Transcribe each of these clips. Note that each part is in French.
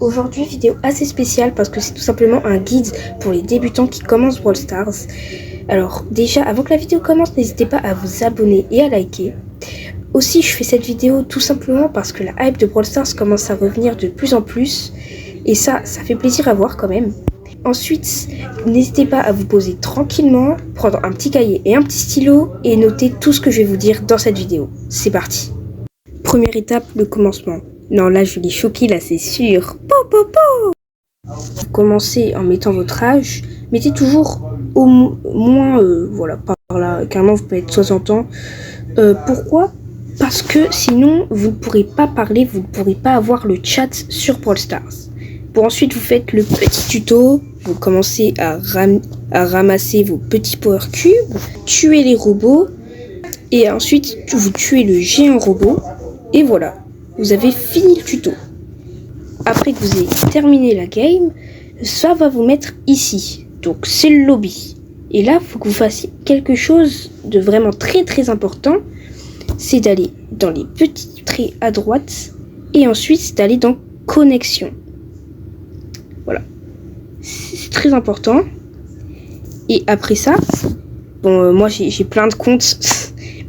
Aujourd'hui, vidéo assez spéciale parce que c'est tout simplement un guide pour les débutants qui commencent Brawl Stars. Alors déjà, avant que la vidéo commence, n'hésitez pas à vous abonner et à liker. Aussi, je fais cette vidéo tout simplement parce que la hype de Brawl Stars commence à revenir de plus en plus. Et ça fait plaisir à voir quand même. Ensuite, n'hésitez pas à vous poser tranquillement, prendre un petit cahier et un petit stylo et noter tout ce que je vais vous dire dans cette vidéo. C'est parti. Première étape, le commencement. Non, là, je l'ai choqué, là, c'est sûr. Vous commencez en mettant votre âge. Mettez toujours au moins, voilà, par là, carrément, vous pouvez être 60 ans. Pourquoi ? Parce que sinon, vous ne pourrez pas parler, vous ne pourrez pas avoir le chat sur Brawl Stars. Pour ensuite, vous faites le petit tuto. Vous commencez à ramasser vos petits power cubes, tuer les robots, et ensuite, vous tuez le géant robot. Et voilà, vous avez fini le tuto. Après que vous ayez terminé la game, ça va vous mettre ici. Donc c'est le lobby. Et là, il faut que vous fassiez quelque chose de vraiment très très important. C'est d'aller dans les petits traits à droite. Et ensuite d'aller dans connexion. Voilà. C'est très important. Et après ça, bon moi j'ai plein de comptes.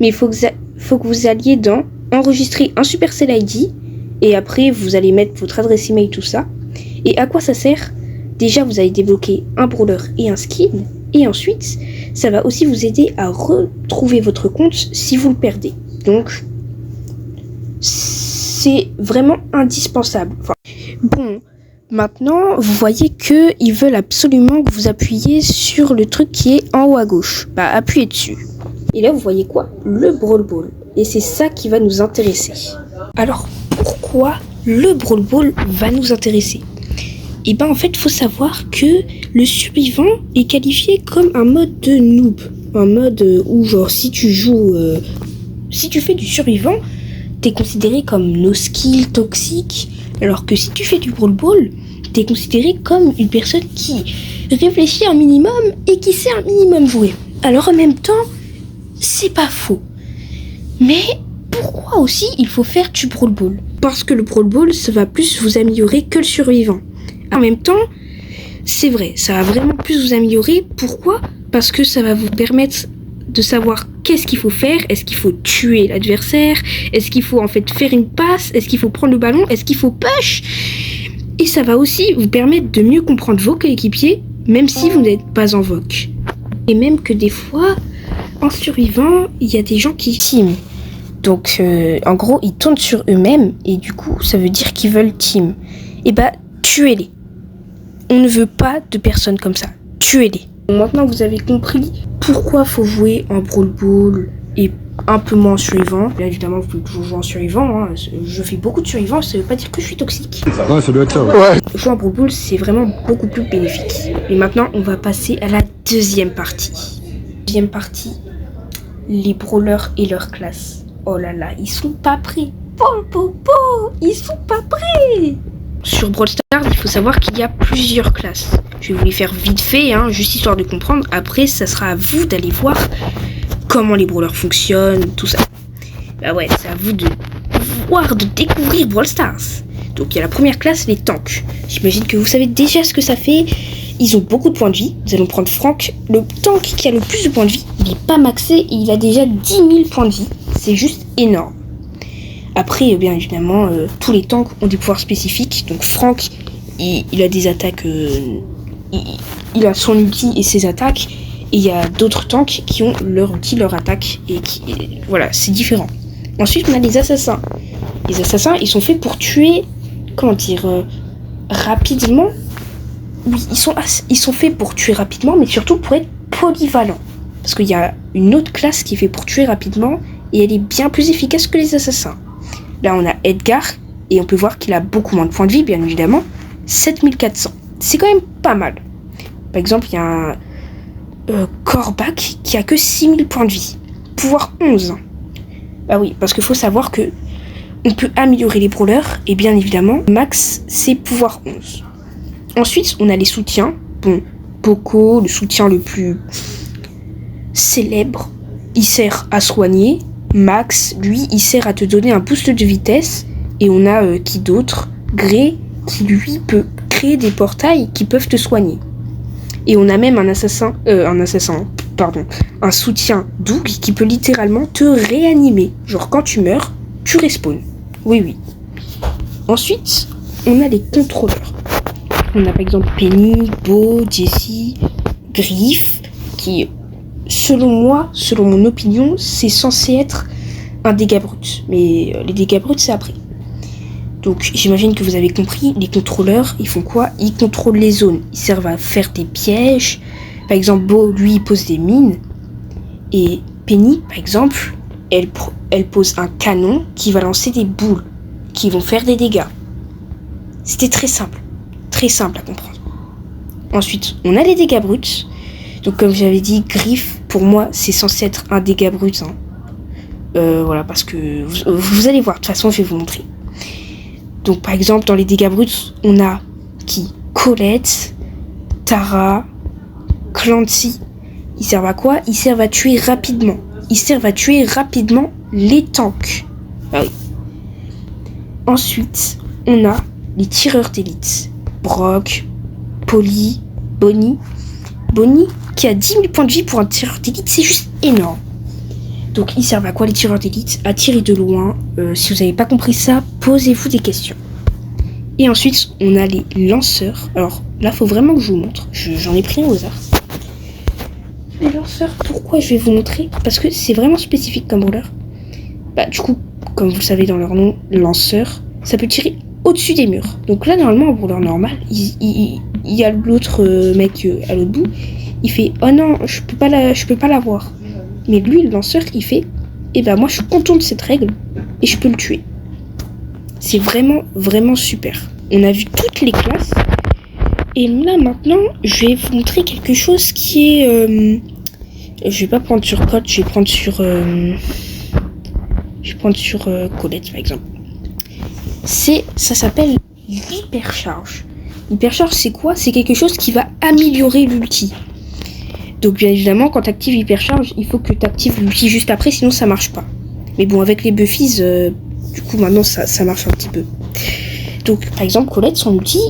Mais il faut que vous alliez dans enregistrer un Supercell ID et après vous allez mettre votre adresse email, tout ça. Et à quoi ça sert ? Déjà vous allez débloquer un brawler et un skin et ensuite ça va aussi vous aider à retrouver votre compte si vous le perdez. Donc c'est vraiment indispensable. Enfin, bon, maintenant vous voyez que ils veulent absolument que vous appuyiez sur le truc qui est en haut à gauche. Bah appuyez dessus. Et là vous voyez quoi ? Le Brawl Ball. Et c'est ça qui va nous intéresser. Alors, pourquoi le Brawl Ball va nous intéresser ? Et ben en fait, il faut savoir que le survivant est qualifié comme un mode de noob. Un mode où genre si tu joues, si tu fais du survivant, t'es considéré comme no skill toxique. Alors que si tu fais du Brawl Ball, t'es considéré comme une personne qui réfléchit un minimum et qui sait un minimum jouer. Alors en même temps, c'est pas faux. Mais pourquoi aussi il faut faire du Brawl Ball ? Parce que le Brawl Ball, ça va plus vous améliorer que le survivant. En même temps, c'est vrai, ça va vraiment plus vous améliorer. Pourquoi ? Parce que ça va vous permettre de savoir qu'est-ce qu'il faut faire. Est-ce qu'il faut tuer l'adversaire ? Est-ce qu'il faut en fait faire une passe ? Est-ce qu'il faut prendre le ballon ? Est-ce qu'il faut push ? Et ça va aussi vous permettre de mieux comprendre vos coéquipiers, même si vous n'êtes pas en VOC. Et même que des fois, en survivant, il y a des gens qui team. Donc, en gros, ils tournent sur eux-mêmes et du coup, ça veut dire qu'ils veulent team. Et bah, tuez-les. On ne veut pas de personnes comme ça. Tuez-les. Maintenant, vous avez compris pourquoi faut jouer en Brawl Ball et un peu moins en survivant. Là, évidemment, vous pouvez toujours jouer en survivant. Hein. Je fais beaucoup de survivants, ça veut pas dire que je suis toxique. Ouais, ça doit être ça, ouais. Jouer en Brawl Ball, c'est vraiment beaucoup plus bénéfique. Et maintenant, on va passer à la deuxième partie. Deuxième partie, les brawlers et leur classe. Oh là là, ils sont pas prêts. Ils sont pas prêts. Sur Brawl Stars, il faut savoir qu'il y a plusieurs classes. Je vais vous les faire vite fait, hein, juste histoire de comprendre. Après, ça sera à vous d'aller voir comment les brawlers fonctionnent, tout ça. Bah ouais, c'est à vous de voir, de découvrir Brawl Stars. Donc il y a la première classe, les tanks. J'imagine que vous savez déjà ce que ça fait. Ils ont beaucoup de points de vie. Nous allons prendre Franck. Le tank qui a le plus de points de vie, il n'est pas maxé et il a déjà 10 000 points de vie. C'est juste énorme. Après, bien évidemment, tous les tanks ont des pouvoirs spécifiques. Donc Franck, il a des attaques... il a son ulti et ses attaques. Et il y a d'autres tanks qui ont leur ulti, leur attaque. Et voilà, c'est différent. Ensuite, on a les assassins. Les assassins, ils sont faits pour tuer... Comment dire rapidement. Oui, ils sont faits pour tuer rapidement, mais surtout pour être polyvalents. Parce qu'il y a une autre classe qui est faite pour tuer rapidement, et elle est bien plus efficace que les assassins. Là, on a Edgar, et on peut voir qu'il a beaucoup moins de points de vie, bien évidemment. 7400. C'est quand même pas mal. Par exemple, il y a un Kor'Bak qui a que 6000 points de vie. Pouvoir 11. Bah oui, parce qu'il faut savoir que on peut améliorer les brawlers, et bien évidemment, max, c'est pouvoir 11. Ensuite, on a les soutiens. Bon, Poco, le soutien le plus célèbre, il sert à soigner. Max, lui, il sert à te donner un boost de vitesse. Et on a qui d'autre ? Grey, qui lui peut créer des portails qui peuvent te soigner. Et on a même un soutien Doug qui peut littéralement te réanimer. Genre quand tu meurs, tu respawns. Oui. Ensuite, on a les contrôleurs. On a par exemple Penny, Bo, Jessie, Griff, qui, selon mon opinion, c'est censé être un dégât brut. Mais les dégâts bruts, c'est après. Donc j'imagine que vous avez compris, les contrôleurs, ils font quoi? Ils contrôlent les zones. Ils servent à faire des pièges. Par exemple, Bo, lui, il pose des mines. Et Penny, par exemple, elle pose un canon qui va lancer des boules qui vont faire des dégâts. C'était très simple à comprendre. Ensuite, on a les dégâts bruts. Donc comme j'avais dit, Griff, pour moi, c'est censé être un dégât brut. Voilà, parce que vous allez voir, de toute façon, je vais vous montrer. Donc par exemple, dans les dégâts bruts, on a qui? Colette, Tara, Clancy. Ils servent à quoi? Ils servent à tuer rapidement. Ils servent à tuer rapidement les tanks. Ah oui. Ensuite, on a les tireurs d'élite. Brock, Polly, Bonnie. Bonnie qui a 10 000 points de vie pour un tireur d'élite, c'est juste énorme. Donc ils servent à quoi les tireurs d'élite? À tirer de loin. Si vous n'avez pas compris ça, posez-vous des questions. Et ensuite, on a les lanceurs. Alors là, faut vraiment que je vous montre. J'en ai pris un au hasard. Les lanceurs, pourquoi je vais vous montrer? Parce que c'est vraiment spécifique comme brawler. Du coup, comme vous le savez dans leur nom, lanceur, ça peut tirer au-dessus des murs. Donc là, normalement, en brawler normal, il y a l'autre mec à l'autre bout. Il fait « Oh non, je peux pas l'avoir. » Mais lui, le lanceur, il fait « Eh ben moi, je contourne cette règle et je peux le tuer. » C'est vraiment, vraiment super. On a vu toutes les classes. Et là, maintenant, je vais vous montrer quelque chose qui est... je vais pas prendre sur Code, je vais prendre sur Colette, par exemple. Ça s'appelle l'hypercharge. L'hypercharge, c'est quoi? C'est quelque chose qui va améliorer l'ulti. Donc bien évidemment, quand tu actives hypercharge, il faut que tu actives l'ulti juste après, sinon ça marche pas. Mais bon, avec les buffies, du coup maintenant ça marche un petit peu. Donc par exemple, Colette, son ulti,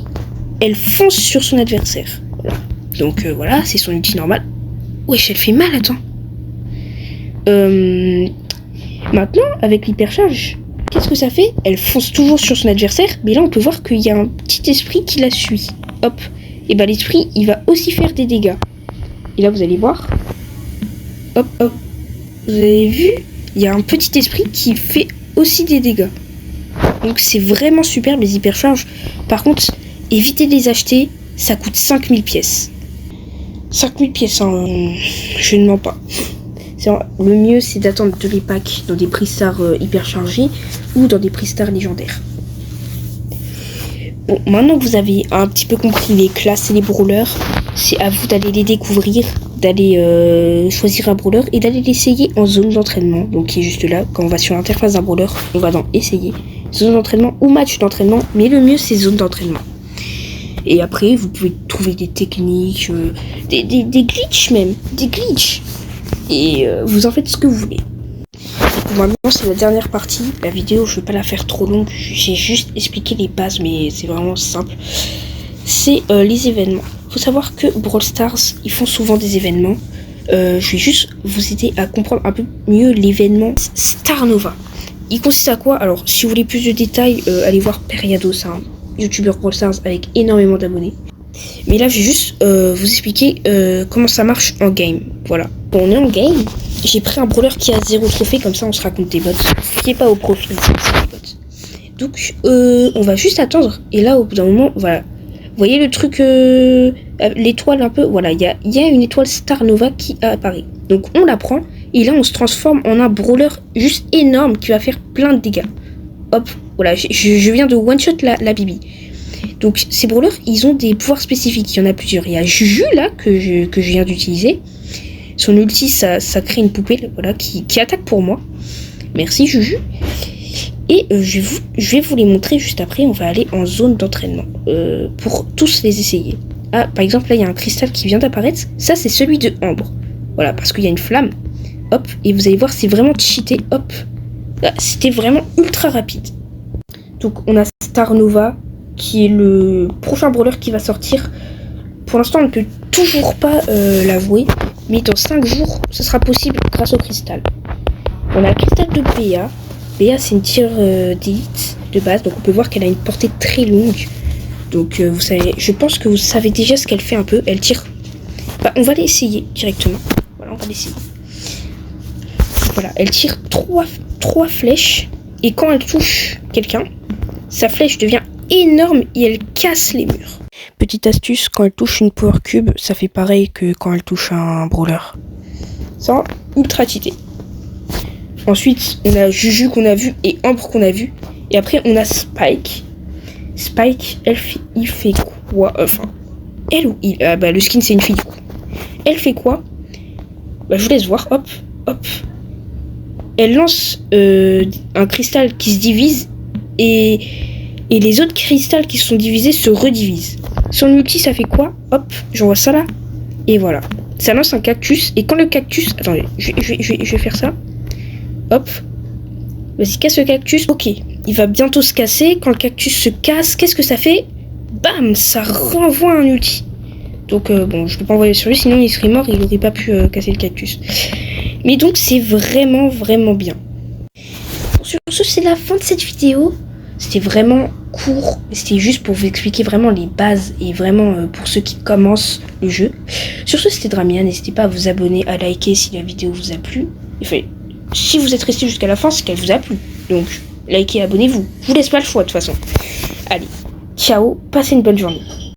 elle fonce sur son adversaire. Voilà. Donc voilà, c'est son ulti normal. Wesh, elle fait mal, attends. Maintenant, avec l'hypercharge, qu'est-ce que ça fait? Elle fonce toujours sur son adversaire, mais là on peut voir qu'il y a un petit esprit qui la suit. Hop. Et bah l'esprit, il va aussi faire des dégâts. Et là vous allez voir. Hop, hop. Vous avez vu? Il y a un petit esprit qui fait aussi des dégâts. Donc c'est vraiment superbe les hypercharges. Par contre, évitez de les acheter, ça coûte 5000 pièces. 5000 pièces, hein, je ne mens pas. Le mieux c'est d'attendre de les packs dans des prix stars hyperchargés ou dans des prix stars légendaires. Bon, maintenant que vous avez un petit peu compris les classes et les brawlers, c'est à vous d'aller les découvrir, d'aller choisir un brawler et d'aller l'essayer en zone d'entraînement. Donc qui est juste là, quand on va sur l'interface d'un brawler, on va dans essayer, zone d'entraînement ou match d'entraînement, mais le mieux c'est zone d'entraînement. Et après vous pouvez trouver des techniques, des glitches même, des glitches. Et vous en faites ce que vous voulez. Maintenant c'est la dernière partie, la vidéo je vais pas la faire trop longue, j'ai juste expliqué les bases mais c'est vraiment simple. C'est les événements. Faut savoir que Brawl Stars ils font souvent des événements. Je vais juste vous aider à comprendre un peu mieux l'événement Star Nova. Il consiste à quoi? Alors si vous voulez plus de détails, allez voir Periado, c'est un youtubeur Brawl Stars avec énormément d'abonnés. Mais là je vais juste vous expliquer comment ça marche en game. Voilà. Bon, on est en game. J'ai pris un brawler qui a 0 trophée, comme ça on se raconte des bots. Qui est pas au profil, c'est des bots. Donc on va juste attendre. Et là au bout d'un moment, voilà. Vous voyez le truc, l'étoile un peu, voilà, il y a une étoile Star Nova qui apparaît. Donc on la prend et là on se transforme en un brawler juste énorme qui va faire plein de dégâts. Hop, voilà, je viens de one shot la Bibi. Donc ces brawlers, ils ont des pouvoirs spécifiques, il y en a plusieurs. Il y a Juju là que je viens d'utiliser. Son ulti, ça crée une poupée, voilà, qui attaque pour moi. Merci Juju. Et je vais vous les montrer juste après. On va aller en zone d'entraînement pour tous les essayer. Ah, par exemple, là, il y a un cristal qui vient d'apparaître. Ça, c'est celui de Ambre. Voilà, parce qu'il y a une flamme. Hop, et vous allez voir, c'est vraiment cheaté. Hop, là, c'était vraiment ultra rapide. Donc, on a Star Nova qui est le prochain brawler qui va sortir. Pour l'instant, on ne peut toujours pas l'avouer, mais dans 5 jours, ce sera possible grâce au cristal. On a le cristal de Béa. Béa, c'est une tir d'élite de base, donc on peut voir qu'elle a une portée très longue. Donc vous savez, je pense que vous savez déjà ce qu'elle fait un peu. Elle tire. Bah, on va l'essayer directement. Voilà, on va l'essayer. Voilà, elle tire 3 flèches, et quand elle touche quelqu'un, sa flèche devient énorme et elle casse les murs. Petite astuce, quand elle touche une power cube, ça fait pareil que quand elle touche un brawler. Ça, ultra cheaté. Ensuite, on a Juju qu'on a vu et Ambre qu'on a vu. Et après, on a Spike. Spike, il fait quoi? Enfin, elle ou il? Bah, le skin, c'est une fille du coup. Elle fait quoi? Bah, je vous laisse voir. Hop, hop. Elle lance un cristal qui se divise et les autres cristals qui sont divisés se redivisent. Son ulti, ça fait quoi? Hop, j'envoie ça là. Et voilà. Ça lance un cactus. Et quand le cactus... Attendez, je vais faire ça. Hop. Vas-y, casse le cactus. Ok, il va bientôt se casser. Quand le cactus se casse, qu'est-ce que ça fait? Bam, ça renvoie un ulti. Donc, bon, je ne peux pas envoyer sur lui, sinon il serait mort et il n'aurait pas pu casser le cactus. Mais donc, c'est vraiment, vraiment bien. Sur ce, c'est la fin de cette vidéo. C'était vraiment court, c'était juste pour vous expliquer vraiment les bases et vraiment pour ceux qui commencent le jeu. Sur ce, c'était Dramia, n'hésitez pas à vous abonner, à liker si la vidéo vous a plu. Enfin, si vous êtes resté jusqu'à la fin, c'est qu'elle vous a plu. Donc, likez, abonnez-vous. Je vous laisse pas le choix de toute façon. Allez, ciao, passez une bonne journée.